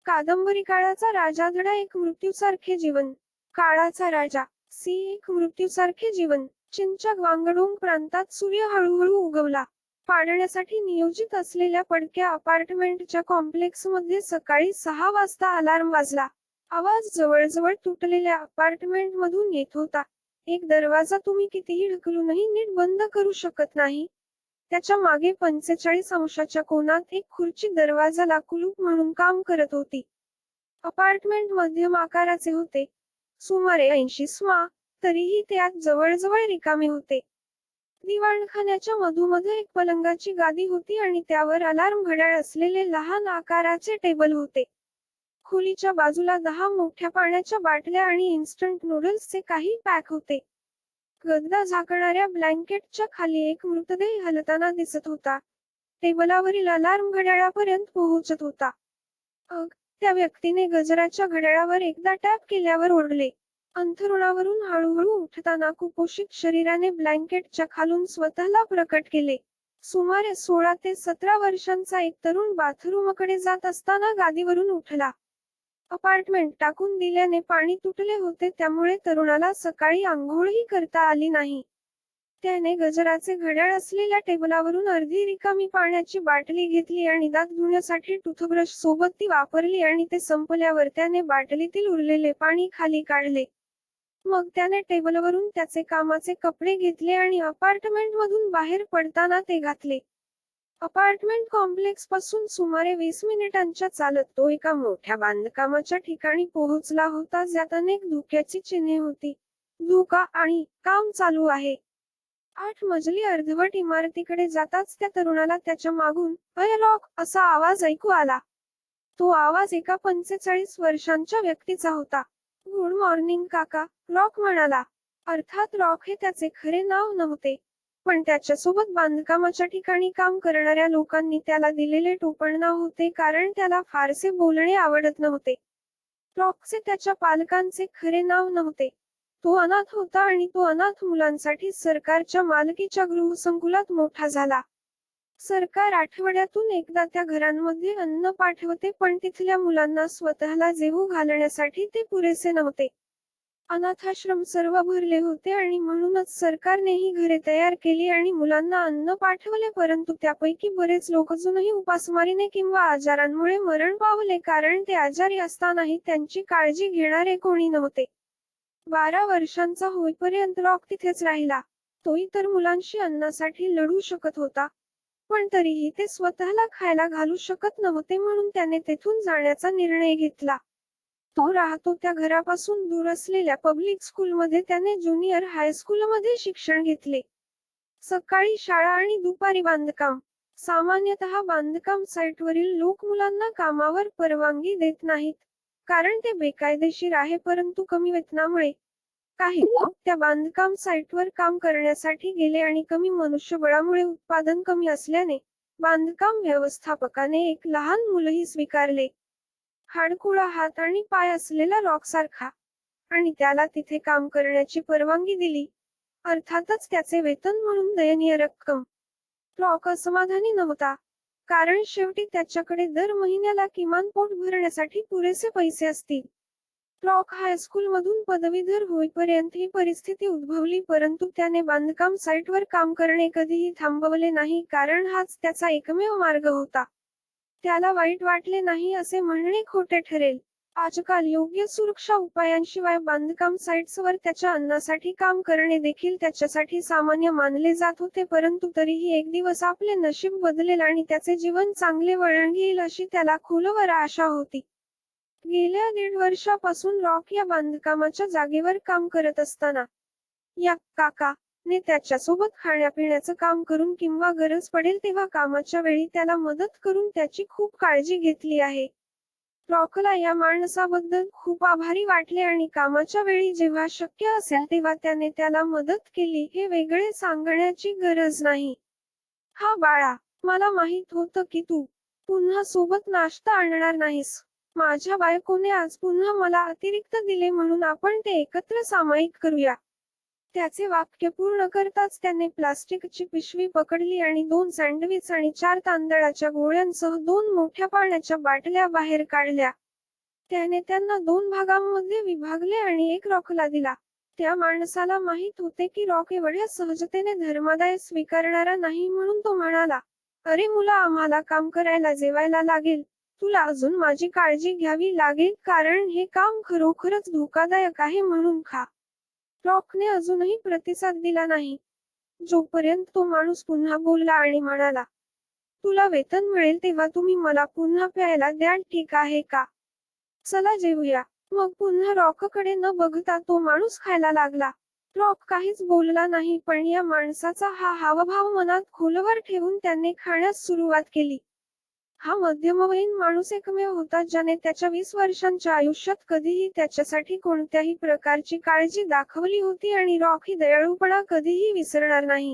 कादंबरी काळाचा राजा धडा एक मृत्यूसारखे जीवन. काळाचा राजा एक मृत्यूसारखे जीवन. चिंचक वांगडोंग प्रांतात सूर्य हळूहळू उगवला. पाडण्यासाठी नियोजित असलेल्या पडक्या अपार्टमेंटच्या कॉम्प्लेक्समध्ये सकाळी 6 वाजता अलार्म वाजला. आवाज जवळजवळ तुटलेल्या अपार्टमेंटमधून येत होता. एक दरवाजा तुम्ही कितीही ढकलूनही नीट बंद करू शकत नाही. त्याच्या मागे 45 अंशाच्या कोनात एक खुर्ची दरवाजाला कुलूप म्हणून काम करत होती. अपार्टमेंट मध्यम आकाराचे होते. सुमारे 80 स्मा. तरीही ते आत जवळजवळ रिकामे होते. दिवाणखान्याच्या मधोमध एक पलंगाची गादी होती आणि त्यावर अलार्म घड्याळ असलेले लहान आकाराचे टेबल होते. खोलीच्या बाजूला 10 मोठ्या पाण्याच्या बाटल्या आणि इन्स्टंट नूडल्सचे काही पॅक होते. गद्दा झाकणाऱ्या ब्लँकेटच्या खाली एक मृतदेह हलताना दिसत होता. टेबलावरील अलार्म घड्याळापर्यंत पोहोचत होता. त्या व्यक्तीने गजराच्या घड्याळावर एकदा टॅप केल्यावर ओरडले. अंथरुणावरून हळूहळू उठताना कुपोषित शरीराने ब्लँकेटच्या खालून स्वतःला प्रकट केले. सुमारे 16 ते 17 वर्षांचा एक तरुण बाथरूमकडे जात असताना गादीवरून उठला. अपार्टमेंट टाकून दिल्याने पाणी तुटले होते, त्यामुळे तरुणाला सकाळी आंघोळही करता आली नाही. त्याने गजराचे घड्याळ असलेल्या टेबलावरून अर्धी रिकामी पाण्याची बाटली घेतली आणि दात धुण्यासाठी टूथब्रश सोबत ती वापरली आणि ते संपल्यावर त्याने बाटलीतील उरलेले पाणी खाली काढले. मग त्याने टेबलवरून त्याचे कामाचे कपडे घेतले आणि अपार्टमेंटमधून बाहेर पडताना ते घातले. अपार्टमेंट कॉम्प्लेक्स पासून सुमारे 20 मिनिटांच्या चालत तो एका मोठ्या बांधकामाच्या ठिकाणी पोहोचला होता, ज्यात अनेक धुक्याची चिन्हे होती. धोका आणि काम चालू आहे. 8 मजली अर्धवट इमारतीकडे जाताच त्या तरुणाला त्याच्या मागून "अय रॉक" असा आवाज ऐकू आला. तो आवाज एका 45 वर्षांच्या व्यक्तीचा होता. "गुड मॉर्निंग काका", रॉक म्हणाला. अर्थात रॉक हे त्याचे खरे नाव नव्हते, पण त्याच्यासोबत बांधकामाच्या ठिकाणी काम करणाऱ्या लोकांनी त्याला दिलेले टोपणनाव होते, कारण त्याला फारसे बोलणे आवडत नव्हते. रॉकचे त्याच्या पालकांचे खरे नाव नव्हते. तो अनाथ होता आणि तो अनाथ मुलांसाठी सरकारच्या मालकीच्या गृहसंकुलात मोठा झाला. सरकार आठवड्यातून एकदा त्या घरांमध्ये अन्न पाठवते, पण तिथल्या मुलांना स्वतःला जेवू घालण्यासाठी ते पुरेसे नव्हते. अनाथाश्रम सर्व भरले होते आणि म्हणूनच सरकारने ही घरे तयार केली आणि मुलांना अन्न पाठवले, परंतु त्यापैकी बरेच लोक अजूनही उपासमारीने किंवा आजारांमुळे मरण पावले, कारण ते आजारी असतानाही त्यांची काळजी घेणारे कोणी नव्हते. 12 वर्षांचा होईपर्यंत रॉक तिथेच राहिला. तो इतर मुलांशी अन्नासाठी लढू शकत होता, पण तरीही ते स्वतःला खायला घालू शकत नव्हते, म्हणून त्याने तेथून जाण्याचा निर्णय घेतला. तो राहतो त्या घरापासून दूर असलेल्या पब्लिक स्कूलमध्ये त्याने ज्युनियर हायस्कूलमध्ये शिक्षण घेतले. सकाळी शाळा आणि दुपारी बांधकाम. सामान्यतः बांधकाम साइटवरील लोक मुलांना कामावर परवानगी देत नाहीत, कारण ते बेकायदेशीर आहे, परंतु कमी वेतनामुळे काही लोक त्या बांधकाम साइटवर काम करण्यासाठी गेले आणि कमी मनुष्यबळामुळे उत्पादन कमी असल्याने बांधकाम व्यवस्थापकाने एक लहान मुलही स्वीकारले. हाडकुळा हात आणि पाय असलेला रॉक सारखा, आणि त्याला तिथे काम करण्याची परवानगी दिली. अर्थातच त्याचे वेतन म्हणून दयनीय रक्कम. रॉक असमाधानी नव्हता, कारण शेवटी त्याच्याकडे दर महिन्याला किमान पोट भरण्यासाठी पुरेसे पैसे असतील. रॉक हायस्कूलमधून पदवीधर होईपर्यंत ही परिस्थिती उद्भवली, परंतु त्याने बांधकाम साइटवर काम करणे कधीही थांबवले नाही, कारण हाच त्याचा एकमेव मार्ग होता. त्याला वाईट वाटले नाही असे म्हणणे खोटे ठरेल. आजकाल योग्य सुरक्षा उपायांशिवाय बांधकाम साइट्सवर त्याच्या अन्नासाठी काम करणे देखील त्याच्यासाठी सामान्य मानले जात होते, परंतु तरीही एक दिवस आपले नशीब बदलेल आणि त्याचे जीवन चांगले वळण घेईल अशी त्याला खोलवर आशा होती. गेल्या 1.5 वर्षापासून रॉक या बांधकामाच्या जागेवर काम करत असताना या काका ने त्याच्यासोबत खाण्यापिण्याचं काम करून किंवा गरज पडेल तेव्हा कामाच्या वेळी त्याला मदत करून त्याची खूप काळजी घेतली आहे. रॉकला या माणसाबद्दल खूप आभारी वाटले आणि कामाच्या वेळी जेव्हा शक्य असेल तेव्हा त्याने त्याला मदत केली. हे वेगळे सांगण्याची गरज नाही. "हा बाळा, मला माहित होतं की तू पुन्हा सोबत नाश्ता आणणार नाहीस. माझ्या बायकोने आज पुन्हा मला अतिरिक्त दिले, म्हणून आपण ते एकत्र सामायिक करूया." त्याचे वाक्य पूर्ण करताच त्याने प्लास्टिकची पिशवी पकडली आणि 2 सँडविच आणि 4 तांदळाच्या गोळ्यांसह 2 मोठ्या पाण्याच्या बाटल्या बाहेर काढल्या. त्याने त्यांना 2 भागांमध्ये विभागले आणि एक रॉकला दिला. त्या माणसाला माहित होते की रॉक एवढ्या सहजतेने धर्मादाय स्वीकारणारा नाही, म्हणून तो म्हणाला, "अरे मुला, आम्हाला काम करायला जेवायला लागेल. तुला अजून माझी काळजी घ्यावी लागेल, कारण हे काम खरोखरच धोकादायक आहे, म्हणून खा." रॉकने अजूनही प्रतिसाद दिला नाही, जोपर्यंत तो माणूस पुन्हा बोलला आणि म्हणाला, "तुला वेतन मिळेल तेव्हा तुम्ही मला पुन्हा प्यायला द्याल, ठीक आहे का? चला जेवूया." मग पुन्हा रॉककडे न बघता तो माणूस खायला लागला. रॉक काहीच बोलला नाही, पण या माणसाचा हा हावभाव मनात खोलवर ठेवून त्याने खाण्यास सुरुवात केली. हा मध्यमवयीन माणूस एकमेव होता ज्याने त्याच्या 20 वर्षांच्या आयुष्यात कधीही त्याच्यासाठी कोणत्याही प्रकारची काळजी दाखवली होती, आणि रॉक ही दयाळूपणा कधीही विसरणार नाही.